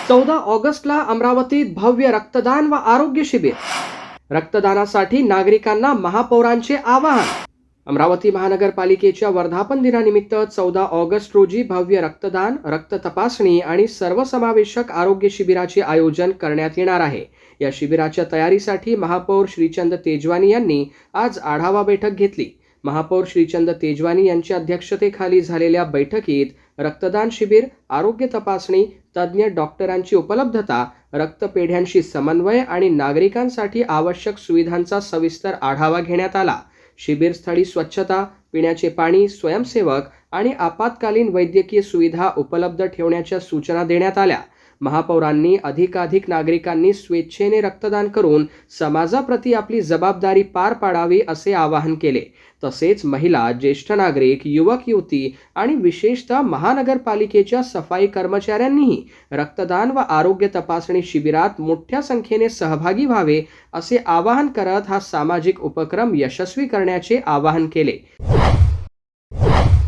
14 ऑगस्टला अमरावतीत भव्य रक्तदान व आरोग्य शिबिर. रक्तदानासाठी नागरिकांना महापौरांचे आवाहन. अमरावती महानगरपालिकेच्या वर्धापन दिनानिमित्त 14 ऑगस्ट रोजी भव्य रक्तदान, रक्त तपासणी आणि सर्वसमावेशक आरोग्य शिबिराचे आयोजन करण्यात येणार आहे. या शिबिराच्या तयारीसाठी महापौर श्रीचंद तेजवानी यांनी आज आढावा बैठक घेतली. महापौर श्रीचंद तेजवानी यांच्या अध्यक्षतेखाली झालेल्या बैठकीत रक्तदान शिबिर, आरोग्य तपासणी, तज्ज्ञ डॉक्टरांची उपलब्धता, रक्तपेढ्यांशी समन्वय आणि नागरिकांसाठी आवश्यक सुविधांचा सविस्तर आढावा घेण्यात आला. शिबिरस्थळी स्वच्छता, पिण्याचे पाणी, स्वयंसेवक आणि आपत्कालीन वैद्यकीय सुविधा उपलब्ध ठेवण्याच्या सूचना देण्यात आल्या. महापौरांनी अधिकाधिक नागरिकांनी स्वेच्छेने रक्तदान करून समाजाप्रती आपली जबाबदारी पार पाडावी असे आवाहन केले. तसेच महिला, ज्येष्ठ नागरिक, युवक युवती आणि विशेषतः महानगरपालिकेच्या सफाई कर्मचाऱ्यांनीही रक्तदान व आरोग्य तपासणी शिबिरात मोठ्या संख्येने सहभागी व्हावे असे आवाहन करत हा सामाजिक उपक्रम यशस्वी करण्याचे आवाहन केले.